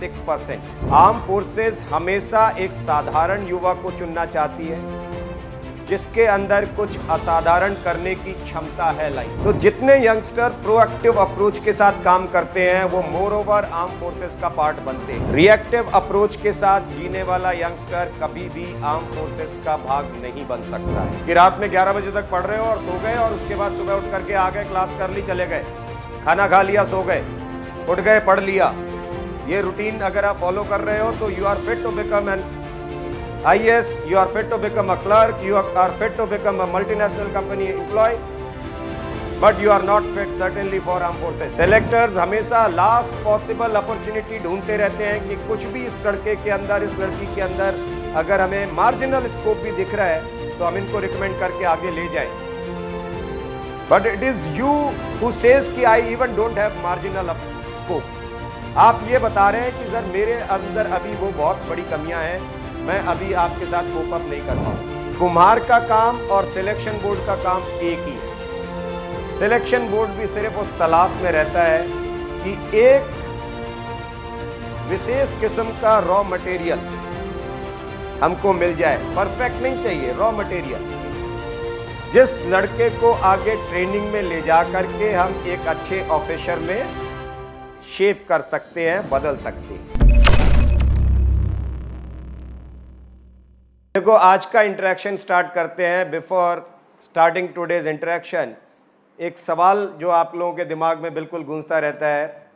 6%। Arm forces हमेशा एक साधारण युवा को चुनना चाहती है जिसके अंदर कुछ असाधारण करने की क्षमता है लाइफ। तो जितने यंगस्टर प्रोएक्टिव अप्रोच के साथ काम करते हैं वो मोर ओवर आर्म फोर्सेस का पार्ट बनते हैं। रिएक्टिव अप्रोच के साथ जीने वाला यंगस्टर कभी भी आर्म फोर्सेस का भाग नहीं बन सकता है। कि रात में 11 बजे तक पढ़ रहे हो और सो गए और उसके बाद सुबह उठ करके आ गए, क्लास कर ली, चले गए, खाना खा लिया, सो गए, उठ गए, पढ़ लिया। ये रूटीन अगर आप फॉलो कर रहे हो तो you are fit to become an IAS, you are fit to become a clerk, you are fit to become a multinational company employee, but you are not fit certainly for armed forces. Selectors हमेशा last possible opportunity ढूंढते रहते हैं कि कुछ भी इस लड़के के अंदर, इस लड़की के अंदर अगर हमें marginal scope भी दिख रहा है तो हम इनको रिकमेंड करके आगे ले जाएं। But it is you who says कि I even don't have marginal scope. आप ये बता रहे हैं कि सर मेरे अंदर अभी वो बहुत बड़ी कमियां हैं, मैं अभी आपके साथ कोप अप नहीं कर पाऊँ। कुम्हार का काम और सिलेक्शन बोर्ड का काम एक ही है। सिलेक्शन बोर्ड भी सिर्फ उस तलाश में रहता है कि एक विशेष किस्म का रॉ मटेरियल हमको मिल जाए। परफेक्ट नहीं चाहिए, रॉ मटेरियल, जिस लड़के को आगे ट्रेनिंग में ले जा करके हम एक अच्छे ऑफिसर में शेप कर सकते हैं, बदल सकते हैं। देखो, आज का इंटरेक्शन स्टार्ट करते हैं। बिफोर स्टार्टिंग टुडेज इंटरेक्शन, एक सवाल जो आप लोगों के दिमाग में बिल्कुल गूंजता रहता है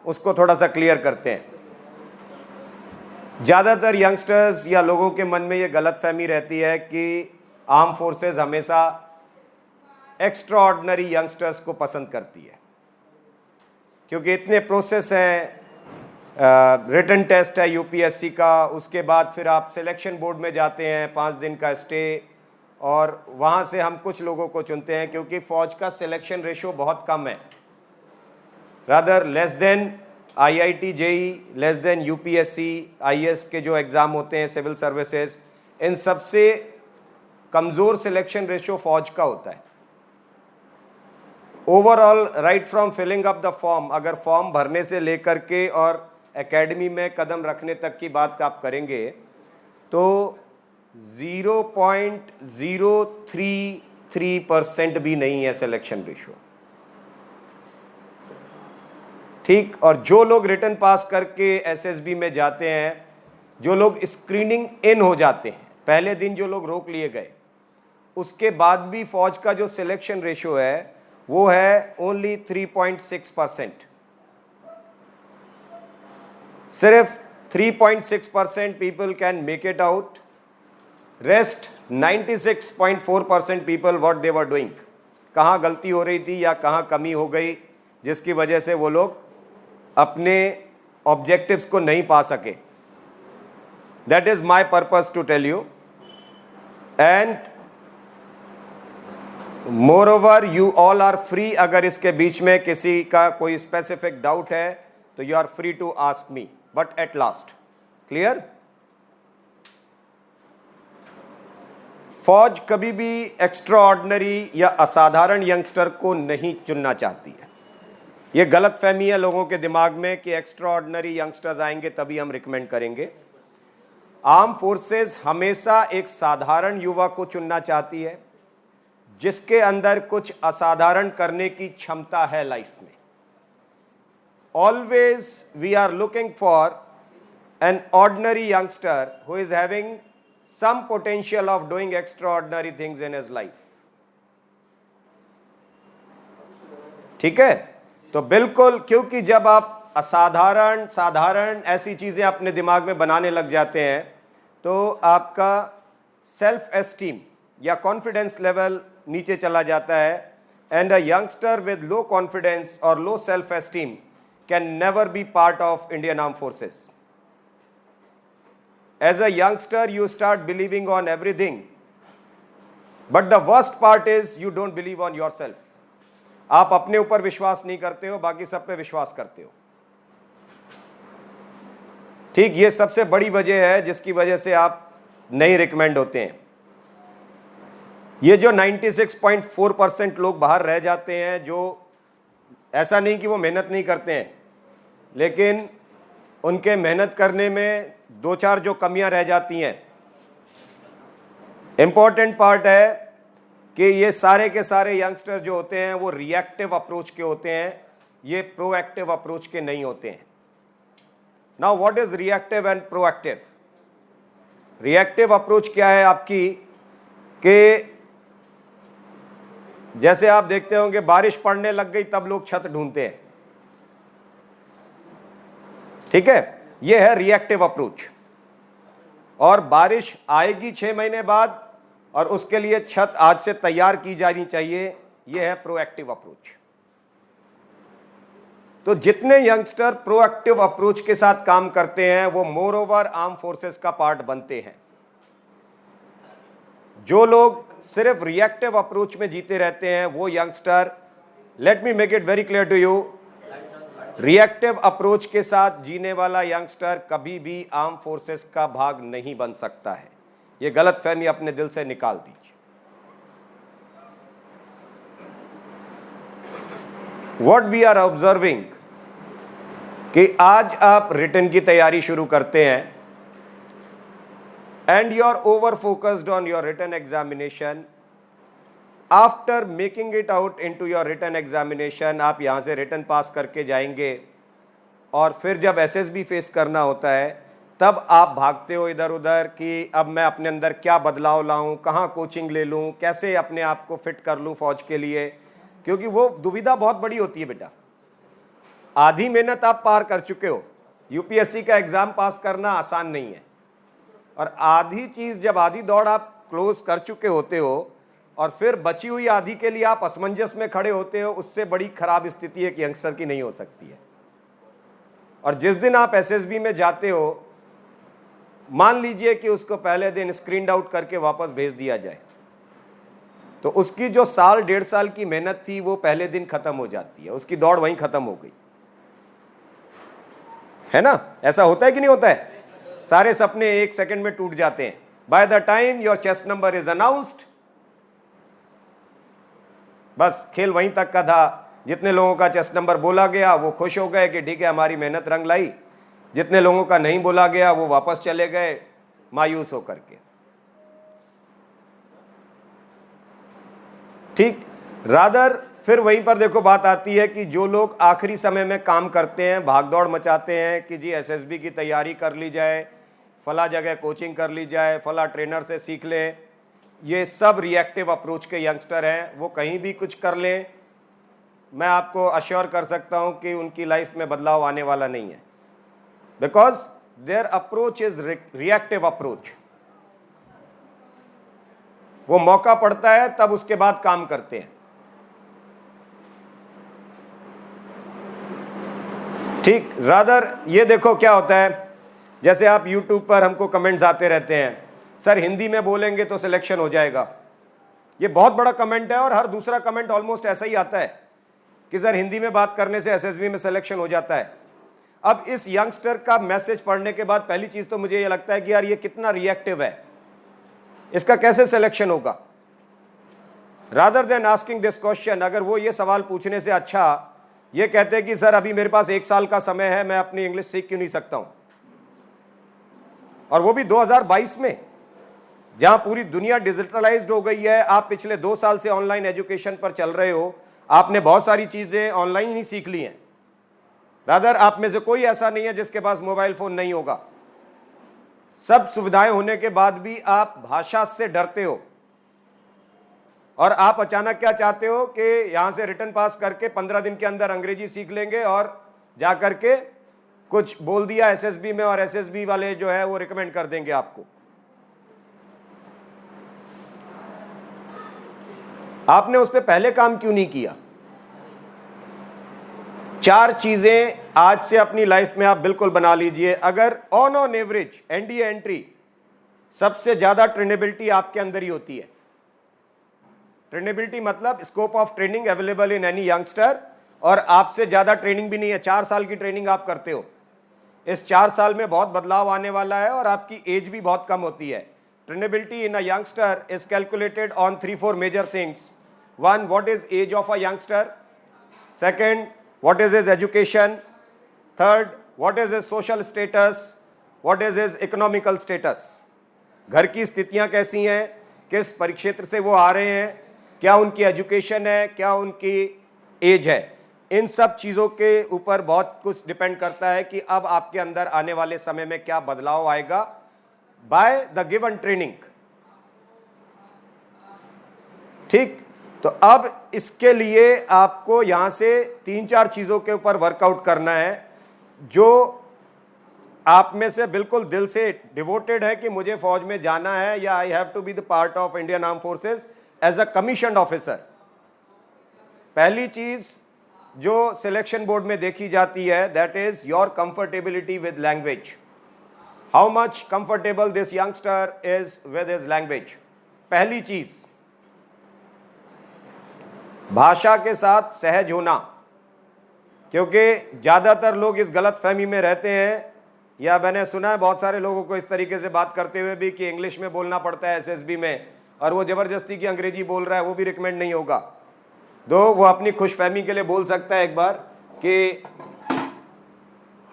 उसको थोड़ा सा क्लियर करते हैं। ज़्यादातर यंगस्टर्स या लोगों के मन में ये गलतफहमी रहती है कि आर्म फोर्सेस हमेशा एक्स्ट्रा ऑर्डिनरी यंगस्टर्स को पसंद करती है क्योंकि इतने प्रोसेस हैं। रिटन टेस्ट है यूपीएससी का, उसके बाद फिर आप सिलेक्शन बोर्ड में जाते हैं, 5 दिन का स्टे, और वहाँ से हम कुछ लोगों को चुनते हैं क्योंकि फ़ौज का सिलेक्शन रेशो बहुत कम है, rather less than IIT JEE, less than UPSC IAS के जो एग्ज़ाम होते हैं, सिविल सर्विसेज, इन सबसे कमज़ोर सिलेक्शन रेशो फ़ौज का होता है। Overall right from filling up the form, अगर फॉर्म भरने से लेकर के और एकेडमी में कदम रखने तक की बात आप करेंगे तो 0.033% भी नहीं है सिलेक्शन रेशो, ठीक। और जो लोग रिटन पास करके एसएसबी में जाते हैं, जो लोग स्क्रीनिंग इन हो जाते हैं, पहले दिन जो लोग रोक लिए गए, उसके बाद भी फौज का जो सिलेक्शन रेशो है वो है ओनली 3.6%। सिर्फ 3.6% people can make it out, rest 96.4% people what they were doing, कहाँ गलती हो रही थी या कहाँ कमी हो गई जिसकी वजह से वो लोग अपने ऑब्जेक्टिव्स को नहीं पा सके। That is my purpose to tell you, and moreover you all are free. अगर इसके बीच में किसी का कोई स्पेसिफिक डाउट है तो you are free to ask me, but at last clear. फौज कभी भी एक्स्ट्रा ऑर्डिनरी या असाधारण यंगस्टर को नहीं चुनना चाहती है। ये गलत फहमी है लोगों के दिमाग में कि एक्स्ट्रा ऑर्डिनरी यंगस्टर्स आएंगे तभी हम रिकमेंड करेंगे। आर्म फोर्सेस हमेशा एक साधारण युवा को चुनना चाहती है जिसके अंदर कुछ असाधारण करने की क्षमता है लाइफ में। Always we are looking for an ordinary youngster who is having some potential of doing extraordinary things in his life. ठीक है, तो बिल्कुल, क्योंकि जब आप असाधारण साधारण ऐसी चीजें अपने दिमाग में बनाने लग जाते हैं तो आपका सेल्फ एस्टीम या कॉन्फिडेंस लेवल नीचे चला जाता है। And a youngster with low confidence और low self esteem can never be part of Indian Armed Forces. As a youngster, you start believing on everything, but the worst part is you don't believe on yourself. आप अपने ऊपर विश्वास नहीं करते हो, बाकी सब पे विश्वास करते हो, ठीक। ये सबसे बड़ी वजह है जिसकी वजह से आप नहीं रिकमेंड होते हैं। ये जो 96.4% लोग बाहर रह जाते हैं, जो ऐसा नहीं कि वो मेहनत नहीं करते हैं, लेकिन उनके मेहनत करने में दो चार जो कमियां रह जाती हैं, इंपॉर्टेंट पार्ट है कि ये सारे के सारे यंगस्टर जो होते हैं वो रिएक्टिव अप्रोच के होते हैं, ये प्रोएक्टिव अप्रोच के नहीं होते हैं। Now what is reactive and proactive? Reactive approach क्या है आपकी, कि जैसे आप देखते होंगे बारिश पड़ने लग गई तब लोग छत ढूंढते हैं, ठीक है, ये है रिएक्टिव अप्रोच। और बारिश आएगी 6 महीने बाद और उसके लिए छत आज से तैयार की जानी चाहिए, ये है प्रोएक्टिव अप्रोच। तो जितने यंगस्टर प्रोएक्टिव अप्रोच के साथ काम करते हैं वो मोर ओवर आर्म फोर्सेस का पार्ट बनते हैं। जो लोग सिर्फ रिएक्टिव अप्रोच में जीते रहते हैं वो youngster, let me make it very clear to you, reactive approach के साथ जीने वाला यंगस्टर कभी भी आर्म फोर्सेस का भाग नहीं बन सकता है। ये गलतफहमी अपने दिल से निकाल दीजिए। व्हाट वी आर ऑब्जर्विंग कि आज आप रिटन की तैयारी शुरू करते हैं and you are over focused on your written examination. After making it out into your written examination, आप यहाँ से रिटन पास करके जाएंगे और फिर जब एसएसबी फेस करना होता है तब आप भागते हो इधर उधर कि अब मैं अपने अंदर क्या बदलाव लाऊं, कहाँ कोचिंग ले लूं, कैसे अपने आप को फिट कर लूं फौज के लिए, क्योंकि वो दुविधा बहुत बड़ी होती है बेटा। आधी मेहनत आप पार कर चुके हो, यूपीएससी का एग्जाम पास करना आसान नहीं है, और आधी चीज जब आधी दौड़ आप क्लोज कर चुके होते हो और फिर बची हुई आधी के लिए आप असमंजस में खड़े होते हो, उससे बड़ी खराब स्थिति एक यंगस्टर की नहीं हो सकती है। और जिस दिन आप एसएसबी में जाते हो, मान लीजिए कि उसको पहले दिन स्क्रीन आउट करके वापस भेज दिया जाए, तो उसकी जो साल 1.5 साल की मेहनत थी वो पहले दिन खत्म हो जाती है, उसकी दौड़ वहीं खत्म हो गई है ना। ऐसा होता है कि नहीं होता है? सारे सपने 1 सेकंड में टूट जाते हैं। By the time your chest number is announced, बस खेल वहीं तक का था। जितने लोगों का चेस्ट नंबर बोला गया वो खुश हो गए कि ठीक है हमारी मेहनत रंग लाई, जितने लोगों का नहीं बोला गया वो वापस चले गए मायूस होकर के। ठीक, रादर फिर वहीं पर देखो बात आती है कि जो लोग आखिरी समय में काम करते हैं, भागदौड़ मचाते हैं कि जी एसएसबी की तैयारी कर ली जाए, फला जगह कोचिंग कर ली जाए, फला ट्रेनर से सीख लें, ये सब रिएक्टिव अप्रोच के यंगस्टर हैं। वो कहीं भी कुछ कर लें, मैं आपको अश्योर कर सकता हूं कि उनकी लाइफ में बदलाव आने वाला नहीं है, because there approach is reactive approach. वो मौका पड़ता है तब उसके बाद काम करते हैं। ठीक, रादर ये देखो क्या होता है, जैसे आप YouTube पर हमको कमेंट्स आते रहते हैं, सर हिंदी में बोलेंगे तो सिलेक्शन हो जाएगा। ये बहुत बड़ा कमेंट है और हर दूसरा कमेंट ऑलमोस्ट ऐसा ही आता है कि सर हिंदी में बात करने से एसएसबी में सिलेक्शन हो जाता है। अब इस यंगस्टर का मैसेज पढ़ने के बाद पहली चीज तो मुझे ये लगता है कि यार ये कितना रिएक्टिव है, इसका कैसे सिलेक्शन होगा। Rather than asking this question, अगर वो ये सवाल पूछने से अच्छा ये कहते हैं कि सर अभी मेरे पास 1 साल का समय है, मैं अपनी इंग्लिश सीख क्यों नहीं सकता हूं, और वो भी 2022 में जहां पूरी दुनिया डिजिटलाइज्ड हो गई है। आप पिछले 2 साल से ऑनलाइन एजुकेशन पर चल रहे हो, आपने बहुत सारी चीजें ऑनलाइन ही सीख ली हैं। रादर आप में से कोई ऐसा नहीं है जिसके पास मोबाइल फोन नहीं होगा। सब सुविधाएं होने के बाद भी आप भाषा से डरते हो, और आप अचानक क्या चाहते हो कि यहां से रिटन पास करके 15 दिन के अंदर अंग्रेजी सीख लेंगे और जाकर के कुछ बोल दिया एसएसबी में और एसएसबी वाले जो है वो रिकमेंड कर देंगे आपको। आपने उस पर पहले काम क्यों नहीं किया? 4 चीजें आज से अपनी लाइफ में आप बिल्कुल बना लीजिए। अगर ऑन एवरेज एनडीए एंट्री सबसे ज्यादा ट्रेनेबिलिटी आपके अंदर ही होती है। ट्रेनेबिलिटी मतलब scope of training available in any youngster, और आपसे ज्यादा ट्रेनिंग भी नहीं है। 4 साल की ट्रेनिंग आप करते हो, इस 4 साल में बहुत बदलाव आने वाला है और आपकी एज भी बहुत कम होती है। Trainability in a youngster is calculated on 3-4 major things. 1, what is age of a youngster? 2nd, what is his education? 3rd, what is his social status, what is his economical status, घर की स्थितियां कैसी हैं, किस परिक्षेत्र से वो आ रहे हैं, क्या उनकी एजुकेशन है, क्या उनकी एज है। इन सब चीज़ों के ऊपर बहुत कुछ डिपेंड करता है कि अब आपके अंदर आने वाले समय में क्या बदलाव आएगा बाय द गिवन ट्रेनिंग। ठीक, तो अब इसके लिए आपको यहां से 3-4 चीज़ों के ऊपर वर्कआउट करना है जो आप में से बिल्कुल दिल से डिवोटेड है कि मुझे फौज में जाना है या I have to be the part of Indian arm forces as a commissioned officer. पहली चीज जो सिलेक्शन बोर्ड में देखी जाती है that is your comfortability with language, how much comfortable this youngster is with his language. पहली चीज भाषा के साथ सहज होना, क्योंकि ज्यादातर लोग इस गलत फहमी में रहते हैं, या मैंने सुना है बहुत सारे लोगों को इस तरीके से बात करते हुए भी कि इंग्लिश में बोलना पड़ता है एसएसबी में, और वो ज़बरदस्ती की अंग्रेजी बोल रहा है, वो भी रिकमेंड नहीं होगा। दो वो अपनी खुशफहमी के लिए बोल सकता है एक बार कि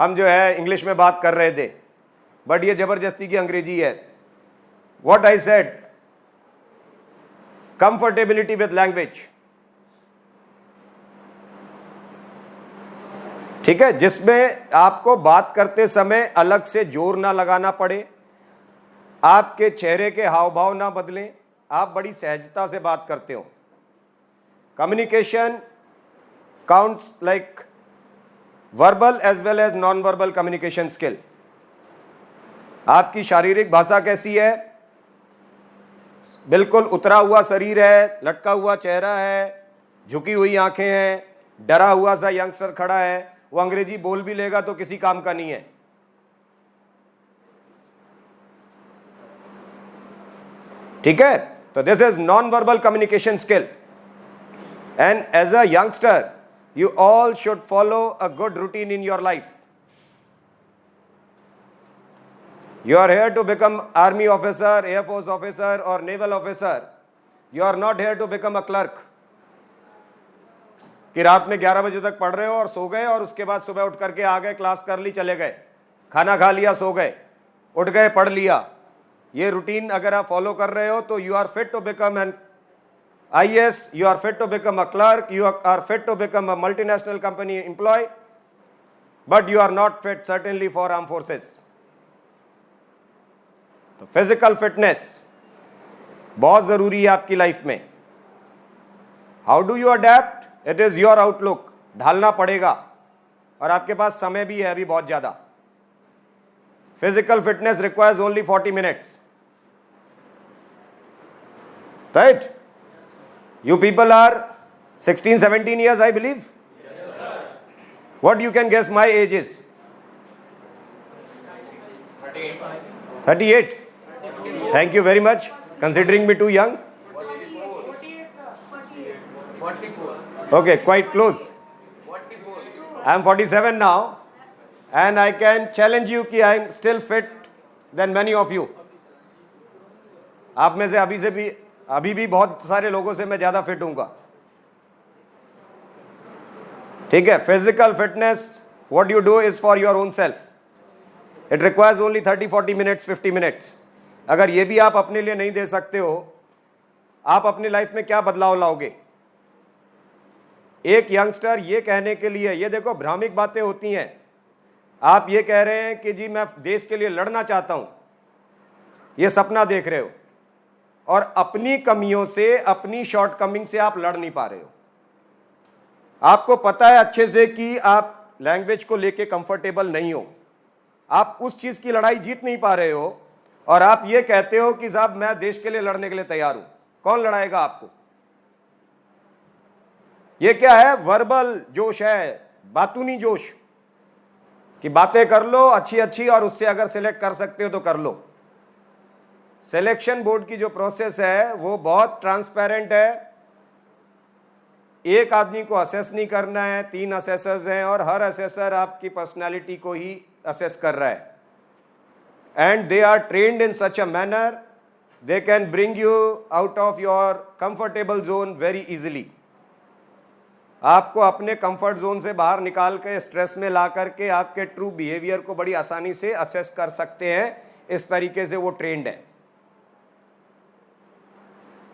हम जो है इंग्लिश में बात कर रहे थे, बट ये ज़बरदस्ती की अंग्रेजी है। What I said, comfortability with language, ठीक है, जिसमें आपको बात करते समय अलग से जोर ना लगाना पड़े, आपके चेहरे के हाव भाव ना बदलें, आप बड़ी सहजता से बात करते हो। Communication counts like verbal as well as non verbal communication skill. आपकी शारीरिक भाषा कैसी है, बिल्कुल उतरा हुआ शरीर है, लटका हुआ चेहरा है, झुकी हुई आंखें हैं, डरा हुआ सा यंगस्टर खड़ा है, वो अंग्रेजी बोल भी लेगा तो किसी काम का नहीं है। ठीक है, तो this is non verbal communication skill, and as a youngster you all should follow a good routine in your life. You are here to become army officer, air force officer or naval officer. You are not here to become a clerk. कि रात में 11 बजे तक पढ़ रहे हो और सो गए, और उसके बाद सुबह उठ करके आ गए, क्लास कर ली, चले गए, खाना खा लिया, सो गए, उठ गए, पढ़ लिया। ये रूटीन अगर आप फॉलो कर रहे हो तो you are fit to become an IAS, you are fit to become a clerk, you are fit to become a multinational company employee, but you are not fit certainly for armed forces. तो physical fitness बहुत जरूरी है आपकी life में। How do you adapt, it is your outlook, ढालना पड़ेगा, और आपके पास समय भी है अभी बहुत ज्यादा। Physical fitness requires only 40 minutes, right? You people are 16-17 years, I believe. Yes, sir. What you can guess my age is? 38. Thank you very much, considering me too young. 44. Okay, quite close. 44. I am 47 now, and I can challenge you कि I am still fit than many of you. आप में से अभी भी बहुत सारे लोगों से मैं ज्यादा फिट हूंगा। ठीक है, physical fitness what you do is for your own self, it requires only 30-40 minutes, 50 minutes. अगर ये भी आप अपने लिए नहीं दे सकते हो, आप अपनी लाइफ में क्या बदलाव लाओगे? एक यंगस्टर ये कहने के लिए, ये देखो भ्रामिक बातें होती हैं, आप ये कह रहे हैं कि जी मैं देश के लिए लड़ना चाहता हूं, ये सपना देख रहे हो, और अपनी कमियों से, अपनी शॉर्टकमिंग से आप लड़ नहीं पा रहे हो। आपको पता है अच्छे से कि आप लैंग्वेज को लेके कंफर्टेबल नहीं हो, आप उस चीज की लड़ाई जीत नहीं पा रहे हो, और आप ये कहते हो कि साहब मैं देश के लिए लड़ने के लिए तैयार हूं। कौन लड़ाएगा आपको? ये क्या है? वर्बल जोश है, बातूनी जोश, कि बातें कर लो अच्छी अच्छी, और उससे अगर सिलेक्ट कर सकते हो तो कर लो। सिलेक्शन बोर्ड की जो प्रोसेस है वो बहुत ट्रांसपेरेंट है। एक आदमी को असेस नहीं करना है, 3 असेसर्स हैं, और हर असेसर आपकी पर्सनालिटी को ही असेस कर रहा है, and they are trained in such a manner they can bring you out of your comfortable zone very easily. आपको अपने कंफर्ट जोन से बाहर निकाल के स्ट्रेस में ला करके आपके ट्रू बिहेवियर को बड़ी आसानी से असेस कर सकते हैं। इस तरीके से वो ट्रेंड है।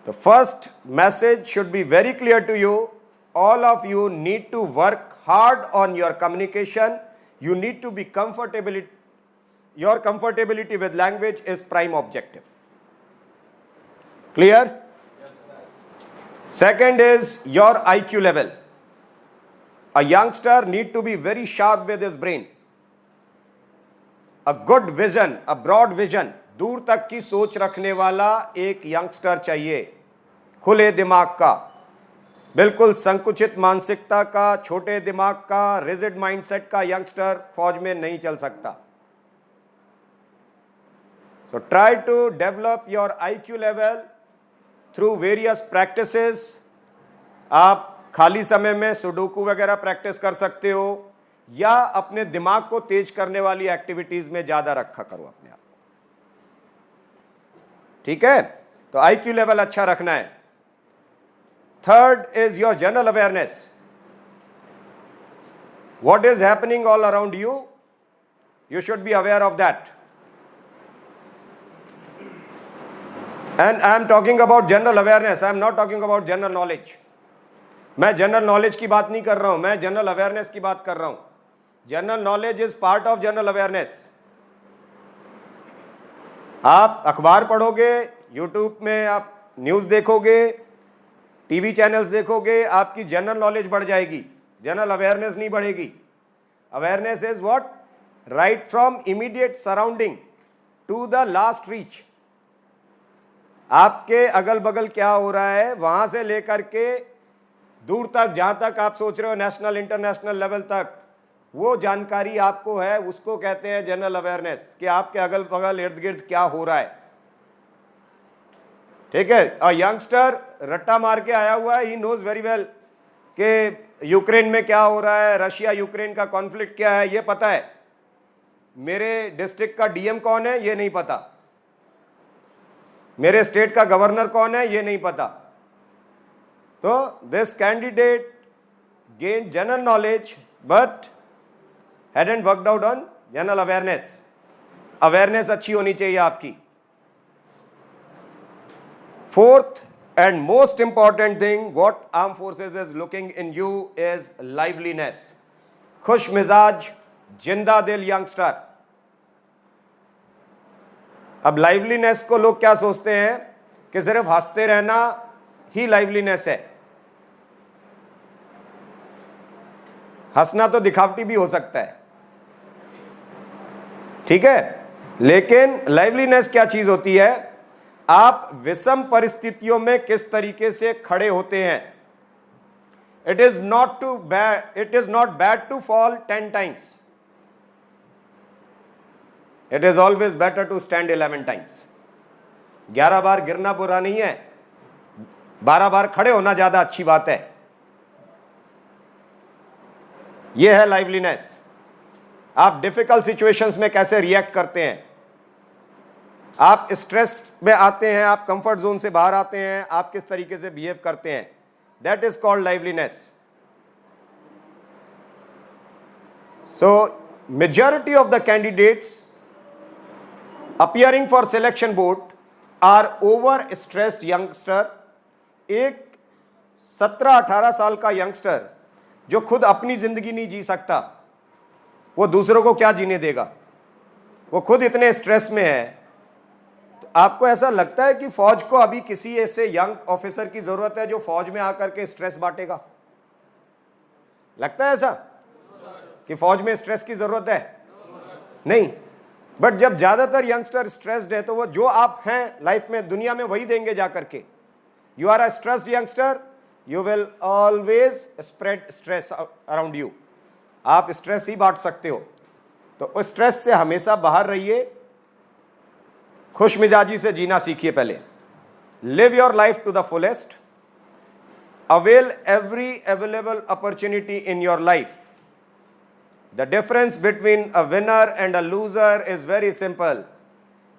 तो first message should be very clear to you, all of you need to work hard on your communication, you need to be your comfortability with language is prime objective. Clear? Yes, sir. Second is your IQ level. A youngster need to be very sharp with his brain. A good vision, a broad vision, दूर तक की सोच रखने वाला एक youngster चाहिए, खुले दिमाग का, बिल्कुल संकुचित मानसिकता का, छोटे दिमाग का, रिजिड माइंडसेट का यंगस्टर फौज में नहीं चल सकता। So try to develop your IQ level through various practices. आप खाली समय में सुडोकू वगैरह प्रैक्टिस कर सकते हो, या अपने दिमाग को तेज करने वाली एक्टिविटीज में ज्यादा रखा करो अपने आप को। ठीक है, तो IQ लेवल अच्छा रखना है। Third is your general awareness. What is happening all around you? You should be aware of that. And I am talking about general awareness. I am not talking about general knowledge. मैं general knowledge की बात नहीं कर रहा हूं, मैं general awareness की बात कर रहा हूं। General knowledge is part of general awareness. आप अखबार पढ़ोगे, यूट्यूब में आप न्यूज़ देखोगे, टीवी चैनल्स देखोगे, आपकी जनरल नॉलेज बढ़ जाएगी, जनरल अवेयरनेस नहीं बढ़ेगी। Awareness is what? Right from immediate surrounding to the last reach. आपके अगल बगल क्या हो रहा है वहां से लेकर के दूर तक, जहां तक आप सोच रहे हो नेशनल इंटरनेशनल लेवल तक, वो जानकारी आपको है, उसको कहते हैं जनरल अवेयरनेस, कि आपके अगल बगल इर्द गिर्द क्या हो रहा है। ठीक है, और यंगस्टर रट्टा मार के आया हुआ है, ही नोज वेरी वेल कि यूक्रेन में क्या हो रहा है, रशिया यूक्रेन का कॉन्फ्लिक्ट क्या है ये पता है, मेरे डिस्ट्रिक्ट का डीएम कौन है ये नहीं पता, मेरे स्टेट का गवर्नर कौन है ये नहीं पता। तो this candidate gain general knowledge but hadn't worked out on general awareness. Awareness अच्छी होनी चाहिए आपकी। Fourth and most important thing what armed forces is looking in you is liveliness. खुश मिजाज, जिंदा दिल यंगस्टर। अब लाइवलीनेस को लोग क्या सोचते हैं कि सिर्फ हंसते रहना ही लाइवलीनेस है। हंसना तो दिखावटी भी हो सकता है, ठीक है, लेकिन लाइवलीनेस क्या चीज होती है? आप विषम परिस्थितियों में किस तरीके से खड़े होते हैं। It is not bad to fall 10 times. It is always better to stand 11 times. 11 बार गिरना बुरा नहीं है, 12 बार खड़े होना ज्यादा अच्छी बात है। यह है लाइवलीनेस। आप डिफिकल्ट सिचुएशंस में कैसे रिएक्ट करते हैं, आप स्ट्रेस में आते हैं, आप कंफर्ट जोन से बाहर आते हैं, आप किस तरीके से बिहेव करते हैं, that is called liveliness. So majority of the candidates appearing for selection board are over stressed youngster। एक 17-18 साल का यंगस्टर जो खुद अपनी जिंदगी नहीं जी सकता, वो दूसरों को क्या जीने देगा? वो खुद इतने स्ट्रेस में है। तो आपको ऐसा लगता है कि फौज को अभी किसी ऐसे यंग ऑफिसर की जरूरत है जो फौज में आकर के स्ट्रेस बांटेगा? लगता है ऐसा कि फौज में स्ट्रेस की जरूरत है? नहीं। बट जब ज्यादातर यंगस्टर स्ट्रेस्ड है तो वो जो आप हैं लाइफ में, दुनिया में, वही देंगे जाकर के। You are a stressed youngster, you will always spread stress around you. आप स्ट्रेस ही बांट सकते हो। तो उस स्ट्रेस से हमेशा बाहर रहिए, खुश मिजाजी से जीना सीखिए। पहले live your life to the fullest, avail every available opportunity in your life. The difference between a winner and a loser is very simple.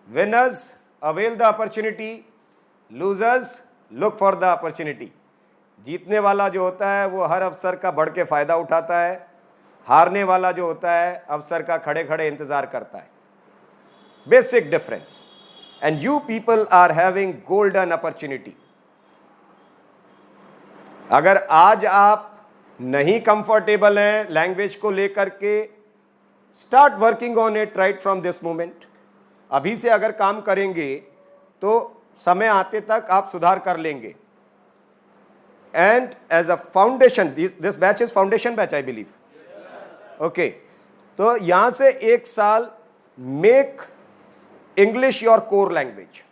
Winners avail the opportunity, losers look for the opportunity. जीतने वाला जो होता है वो हर अवसर का बढ़ के फायदा उठाता है, हारने वाला जो होता है अवसर का खड़े खड़े इंतजार करता है। Basic difference. And you people are having golden opportunity. अगर आज आप नहीं कंफर्टेबल हैं लैंग्वेज को लेकर के, start working on it right from this moment. अभी से अगर काम करेंगे तो समय आते तक आप सुधार कर लेंगे। And as a foundation, this batch is foundation batch I believe. Okay, तो यहां से एक साल make English your core language.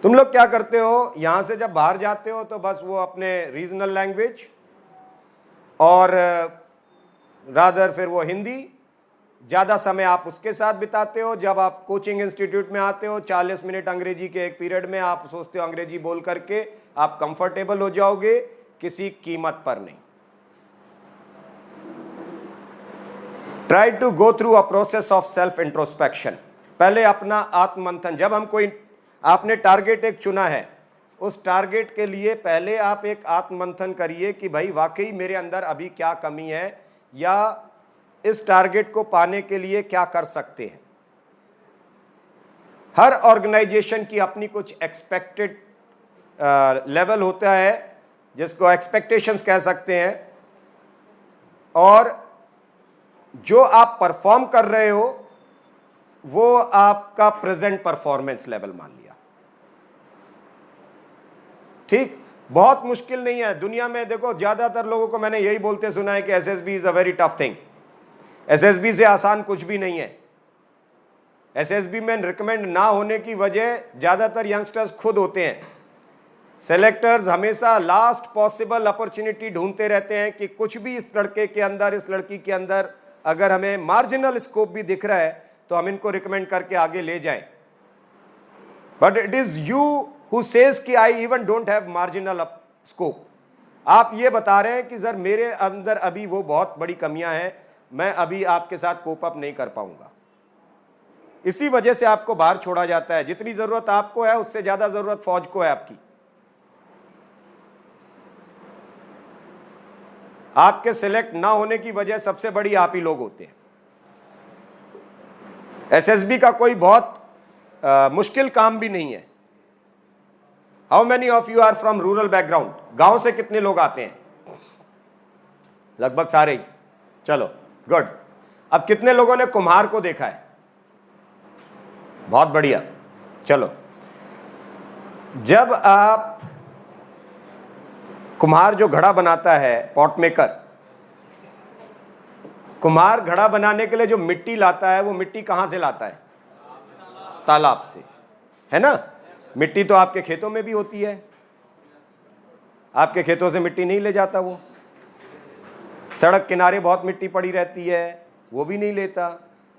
तुम लोग क्या करते हो, यहां से जब बाहर जाते हो तो बस वो अपने रीजनल लैंग्वेज और रादर फिर वो हिंदी, ज़्यादा समय आप उसके साथ बिताते हो। जब आप कोचिंग इंस्टीट्यूट में आते हो 40 मिनट अंग्रेजी के एक पीरियड में आप सोचते हो अंग्रेजी बोल करके आप कंफर्टेबल हो जाओगे, किसी कीमत पर नहीं। Try to go through a process of self introspection. पहले अपना आत्ममंथन, जब हम कोई, आपने टारगेट एक चुना है, उस टारगेट के लिए पहले आप एक आत्ममंथन करिए कि भाई वाकई मेरे अंदर अभी क्या कमी है या इस टारगेट को पाने के लिए क्या कर सकते हैं। हर ऑर्गेनाइजेशन की अपनी कुछ एक्सपेक्टेड लेवल होता है जिसको एक्सपेक्टेशंस कह सकते हैं, और जो आप परफॉर्म कर रहे हो वो आपका प्रेजेंट परफॉर्मेंस लेवल मान लिया। ठीक, बहुत मुश्किल नहीं है दुनिया में। देखो ज्यादातर लोगों को मैंने यही बोलते सुना है कि SSB is a very tough thing. SSB से आसान कुछ भी नहीं है। एसएसबी में रिकमेंड ना होने की वजह ज्यादातर यंगस्टर्स खुद होते हैं। सेलेक्टर्स हमेशा लास्ट पॉसिबल अपॉर्चुनिटी ढूंढते रहते हैं कि कुछ भी इस लड़के के अंदर, इस लड़की के अंदर अगर हमें मार्जिनल स्कोप भी दिख रहा है तो हम इनको रिकमेंड करके आगे ले जाएं। But it is you who says कि I even don't have marginal scope. आप ये बता रहे हैं कि सर मेरे अंदर अभी वो बहुत बड़ी कमियां हैं, मैं अभी आपके साथ कोप अप नहीं कर पाऊंगा। इसी वजह से आपको बाहर छोड़ा जाता है। जितनी जरूरत आपको है उससे ज्यादा जरूरत फौज को है आपकी। आपके सिलेक्ट ना होने की वजह सबसे बड़ी आप ही लोग होते हैं। एसएसबी का कोई बहुत मुश्किल काम भी नहीं है। How many of you are from rural background? गांव से कितने लोग आते हैं? लगभग सारे ही। चलो गुड। अब कितने लोगों ने कुम्हार को देखा है? बहुत बढ़िया। चलो, जब आप कुम्हार जो घड़ा बनाता है, पॉट मेकर, कुम्हार घड़ा बनाने के लिए जो मिट्टी लाता है वो मिट्टी कहां से लाता है? तालाब से, है ना? मिट्टी तो आपके खेतों में भी होती है। आपके खेतों से मिट्टी नहीं ले जाता वो। सड़क किनारे बहुत मिट्टी पड़ी रहती है, वो भी नहीं लेता।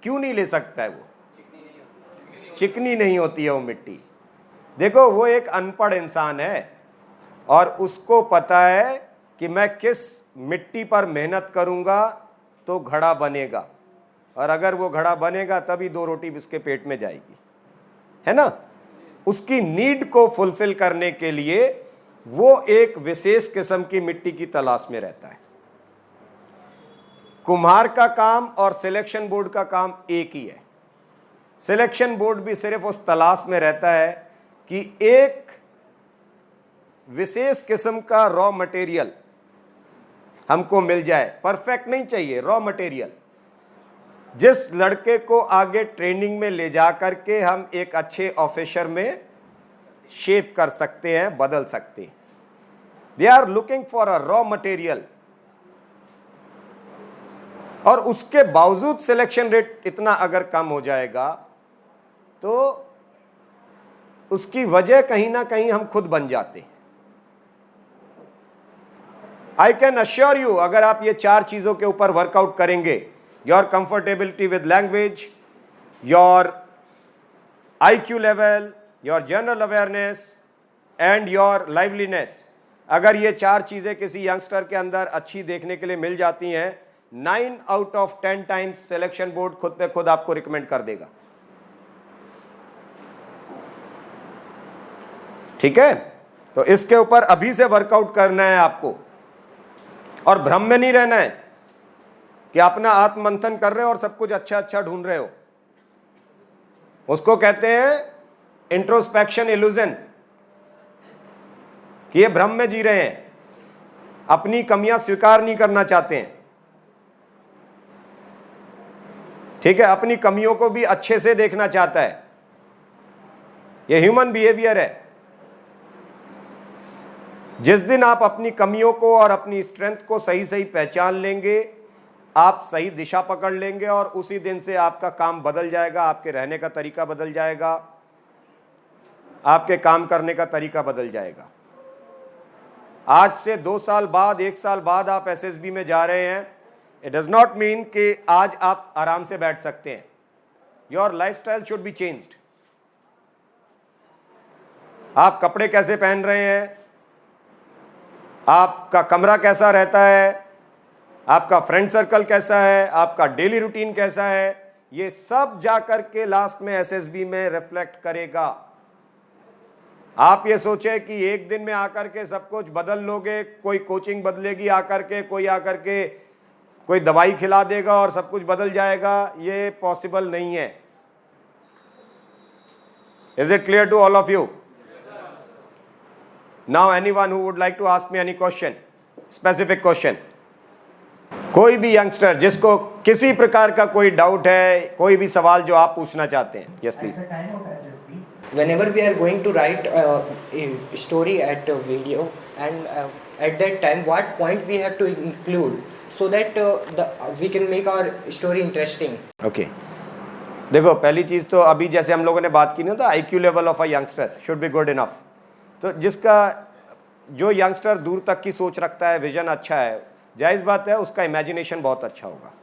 क्यों नहीं ले सकता है? वो चिकनी नहीं होती है वो मिट्टी। देखो, वो एक अनपढ़ इंसान है और उसको पता है कि मैं किस मिट्टी पर मेहनत करूंगा तो घड़ा बनेगा, और अगर वो घड़ा बनेगा तभी 2 रोटी उसके पेट में जाएगी, है ना? उसकी नीड को फुलफिल करने के लिए वो एक विशेष किस्म की मिट्टी की तलाश में रहता है। कुम्हार का काम और सिलेक्शन बोर्ड का काम एक ही है। सिलेक्शन बोर्ड भी सिर्फ उस तलाश में रहता है कि एक विशेष किस्म का रॉ मटेरियल हमको मिल जाए। परफेक्ट नहीं चाहिए, रॉ मटेरियल, जिस लड़के को आगे ट्रेनिंग में ले जा करके हम एक अच्छे ऑफिसर में शेप कर सकते हैं, बदल सकते हैं। They are looking for a raw material. और उसके बावजूद सिलेक्शन रेट इतना अगर कम हो जाएगा तो उसकी वजह कहीं ना कहीं हम खुद बन जाते हैं। आई कैन अश्योर यू, अगर आप ये 4 चीजों के ऊपर वर्कआउट करेंगे, your comfortability with language, your IQ level, your general awareness and your liveliness, अगर ये 4 चीजें किसी यंगस्टर के अंदर अच्छी देखने के लिए मिल जाती हैं, 9 out of 10 times selection board खुद पे खुद आपको रिकमेंड कर देगा। ठीक है? तो इसके ऊपर अभी से वर्कआउट करना है आपको, और भ्रम में नहीं रहना है कि अपना आत्ममंथन कर रहे हो और सब कुछ अच्छा अच्छा ढूंढ रहे हो। उसको कहते हैं इंट्रोस्पेक्शन इल्यूजन, कि ये भ्रम में जी रहे हैं, अपनी कमियां स्वीकार नहीं करना चाहते हैं। ठीक है, अपनी कमियों को भी अच्छे से देखना चाहता है। ये ह्यूमन बिहेवियर है। जिस दिन आप अपनी कमियों को और अपनी स्ट्रेंथ को सही सही पहचान लेंगे, आप सही दिशा पकड़ लेंगे, और उसी दिन से आपका काम बदल जाएगा, आपके रहने का तरीका बदल जाएगा, आपके काम करने का तरीका बदल जाएगा। आज से 2 साल बाद, 1 साल बाद आप एसएसबी में जा रहे हैं, इट डज नॉट मीन कि आज आप आराम से बैठ सकते हैं। Your lifestyle should be changed. आप कपड़े कैसे पहन रहे हैं, आपका कमरा कैसा रहता है, आपका फ्रेंड सर्कल कैसा है, आपका डेली रूटीन कैसा है, ये सब जाकर के लास्ट में एसएसबी में रिफ्लेक्ट करेगा। आप ये सोचे कि एक दिन में आकर के सब कुछ बदल लोगे, कोई कोचिंग बदलेगी आकर के, कोई आकर के कोई दवाई खिला देगा और सब कुछ बदल जाएगा, ये पॉसिबल नहीं है। Is it clear to all of you? Now anyone who would like to ask me any question, specific question. कोई भी यंगस्टर जिसको किसी प्रकार का कोई डाउट है, कोई भी सवाल जो आप पूछना चाहते हैं, yes please. Whenever we are going to write a story at a video, and at that time what point we have to include so that we can make our story interesting. Okay. देखो, पहली चीज तो अभी जैसे हम लोगों ने बात की ना, तो IQ level of a youngster should be good enough. तो जो यंगस्टर दूर तक की सोच रखता है, विजन अच्छा है, जायज़ बात है, उसका इमेजिनेशन बहुत अच्छा होगा।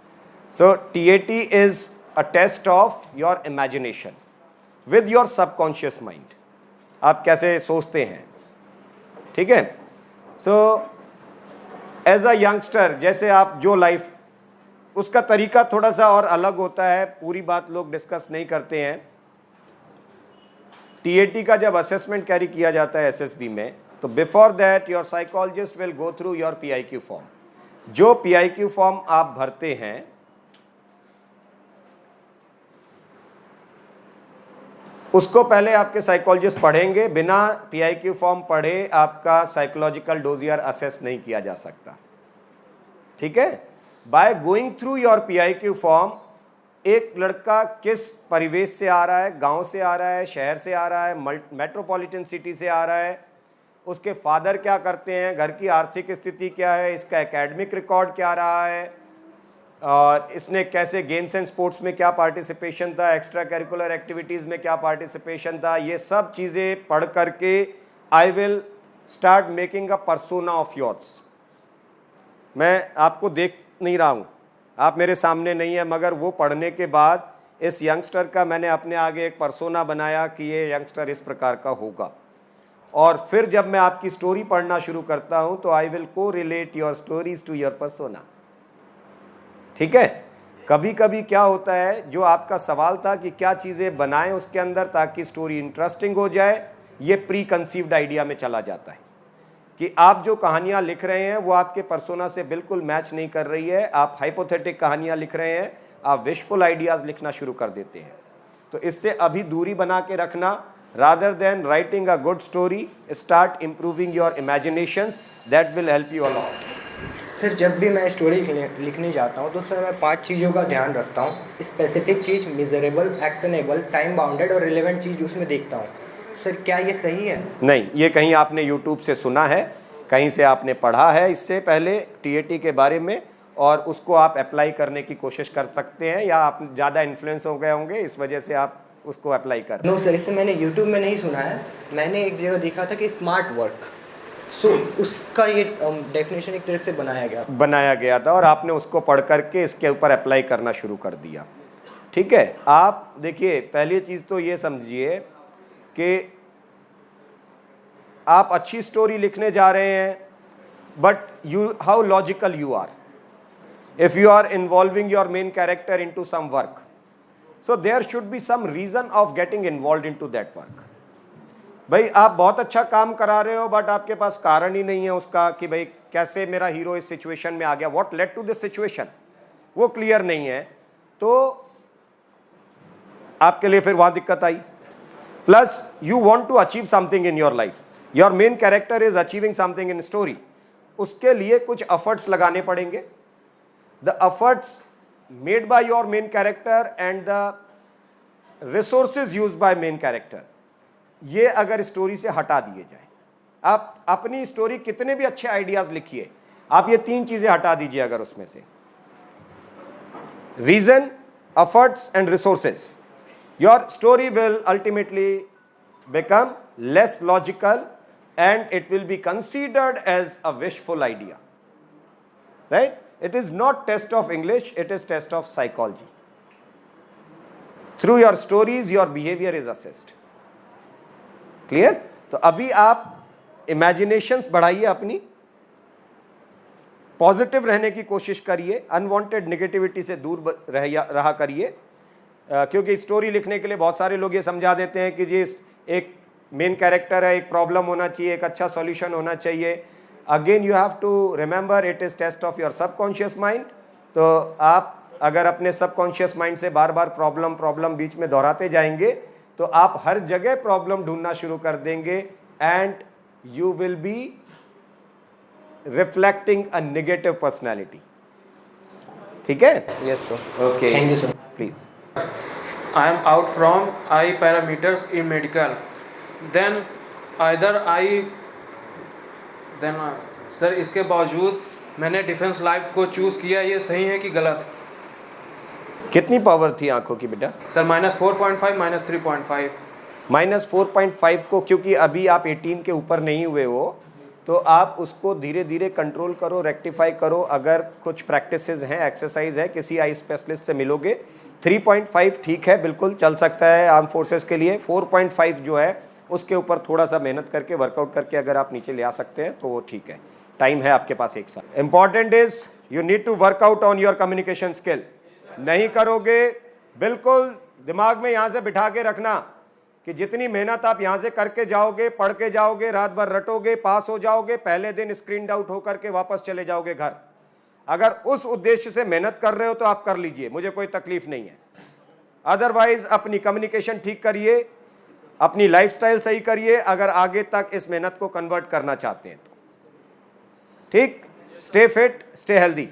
So TAT is a test of your imagination with your subconscious mind. आप कैसे सोचते हैं, ठीक है। सो एज अ यंगस्टर, जैसे आप जो लाइफ, उसका तरीका थोड़ा सा और अलग होता है, पूरी बात लोग डिस्कस नहीं करते हैं। TAT का जब असेसमेंट कैरी किया जाता है SSB में, तो before that your psychologist will go through your PIQ form. जो PIQ फॉर्म आप भरते हैं, उसको पहले आपके साइकोलॉजिस्ट पढ़ेंगे। बिना PIQ फॉर्म पढ़े आपका साइकोलॉजिकल डोजियर असेस नहीं किया जा सकता, ठीक है। By going through your PIQ form, एक लड़का किस परिवेश से आ रहा है, गांव से आ रहा है, शहर से आ रहा है, मेट्रोपॉलिटन सिटी से आ रहा है, उसके फादर क्या करते हैं, घर की आर्थिक स्थिति क्या है, इसका एकेडमिक रिकॉर्ड क्या रहा है, और इसने कैसे गेम्स एंड स्पोर्ट्स में क्या पार्टिसिपेशन था, एक्स्ट्रा करिकुलर एक्टिविटीज़ में क्या पार्टिसिपेशन था, ये सब चीज़ें पढ़ करके I will start making a persona of yours. मैं आपको देख नहीं रहा हूँ, आप मेरे सामने नहीं है, मगर वो पढ़ने के बाद इस यंगस्टर का मैंने अपने आगे एक पर्सोना बनाया कि ये यंगस्टर इस प्रकार का होगा। और फिर जब मैं आपकी स्टोरी पढ़ना शुरू करता हूँ, तो I will correlate your stories to your persona, ठीक है। कभी कभी क्या होता है, जो आपका सवाल था कि क्या चीज़ें बनाएं उसके अंदर ताकि स्टोरी इंटरेस्टिंग हो जाए, ये प्री कंसीव्ड आइडिया में चला जाता है कि आप जो कहानियाँ लिख रहे हैं वो आपके पर्सोना से बिल्कुल मैच नहीं कर रही है, आप हाइपोथेटिक कहानियाँ लिख रहे हैं, आप विशफुल आइडियाज़ लिखना शुरू कर देते हैं। तो इससे अभी दूरी बना के रखना, rather than writing a good story, start improving your imaginations, that will help you a lot. Sir, जब भी मैं स्टोरी लिखने जाता हूँ तो सर मैं 5 चीज़ों का ध्यान रखता हूँ। स्पेसिफिक चीज़, मेजरेबल, एक्शनेबल, टाइम बाउंडेड और रिलेवेंट चीज़ उसमें देखता हूँ। सर, क्या ये सही है? नहीं, ये कहीं आपने YouTube से सुना है, कहीं से आपने पढ़ा है इससे पहले TAT के बारे में, और उसको आप अप्लाई करने की कोशिश कर सकते हैं, या आप ज़्यादा इन्फ्लुएंस हो गए होंगे इस वजह से आप उसको अप्लाई कर। नो सर, इससे मैंने YouTube में नहीं सुना है, मैंने एक जगह देखा था कि स्मार्ट वर्क, सो उसका ये डेफिनेशन एक तरह से बनाया गया था, और आपने उसको पढ़ करके इसके ऊपर अप्लाई करना शुरू कर दिया, ठीक है। आप देखिए, पहली चीज़ तो ये समझिए कि आप अच्छी स्टोरी लिखने जा रहे हैं, but how logical you are, if you are involving your main character into some work, so there should be some reason of getting involved into that work. भाई आप बहुत अच्छा काम करा रहे हो बट आपके पास कारण ही नहीं है उसका कि भाई कैसे मेरा हीरो इस सिचुएशन में आ गया, what led to this situation, वो क्लियर नहीं है, तो आपके लिए फिर वहां दिक्कत आई। Plus you want to achieve something in your life, your main character is achieving something in story, उसके लिए कुछ एफर्ट्स लगाने पड़ेंगे। The efforts made by your main character and the resources used by main character, ये अगर story से हटा दिए जाए, आप अपनी स्टोरी कितने भी अच्छे आइडियाज लिखिए, आप ये 3 चीजें हटा दीजिए अगर उसमें से, reason, efforts and resources, your story will ultimately become less logical and it will be considered as a wishful idea, right? It is not test of English, it is test of psychology. Through your stories your behavior is assessed. Clear? तो अभी आप imaginations बढ़ाइए, अपनी positive रहने की कोशिश करिए, unwanted negativity से दूर रहा करिए, क्योंकि स्टोरी लिखने के लिए बहुत सारे लोग ये समझा देते हैं कि जी एक मेन कैरेक्टर है, एक प्रॉब्लम होना चाहिए, एक अच्छा सॉल्यूशन होना चाहिए। Again you have to remember it is test of your subconscious mind. तो आप अगर अपने सबकॉन्शियस माइंड से बार बार प्रॉब्लम बीच में दोहराते जाएंगे तो आप हर जगह प्रॉब्लम ढूंढना शुरू कर देंगे and you will be reflecting a negative personality. ठीक है? Yes sir. Okay, thank you sir. Please. I am out from I parameters in medical. Then either sir इसके बावजूद मैंने डिफेंस लाइफ को चूज़ किया, ये सही है कि गलत? कितनी पावर थी आंखों की बेटा? सर -4.5 -3.5। -4.5 को, क्योंकि अभी आप 18 के ऊपर नहीं हुए हो तो आप उसको धीरे धीरे कंट्रोल करो, रेक्टिफाई करो। अगर कुछ प्रैक्टिसेस हैं, एक्सरसाइज है, किसी आई स्पेशलिस्ट से मिलोगे। 3.5 ठीक है, बिल्कुल चल सकता है आर्म फोर्सेस के लिए। 4.5 जो है उसके ऊपर थोड़ा सा मेहनत करके, वर्कआउट करके अगर आप नीचे ले आ सकते हैं तो वो ठीक है, टाइम है आपके पास 1 साल। Important is you need to work out on your communication skill. नहीं करोगे, बिल्कुल दिमाग में यहाँ से बिठा के रखना कि जितनी मेहनत आप यहाँ से करके जाओगे, पढ़ के जाओगे, रात भर रटोगे, पास हो जाओगे, पहले दिन स्क्रीन आउट होकर के वापस चले जाओगे घर। अगर उस उद्देश्य से मेहनत कर रहे हो तो आप कर लीजिए, मुझे कोई तकलीफ नहीं है। अदरवाइज अपनी कम्युनिकेशन ठीक करिए, अपनी लाइफस्टाइल सही करिए अगर आगे तक इस मेहनत को कन्वर्ट करना चाहते हैं तो। ठीक? Stay fit, stay healthy.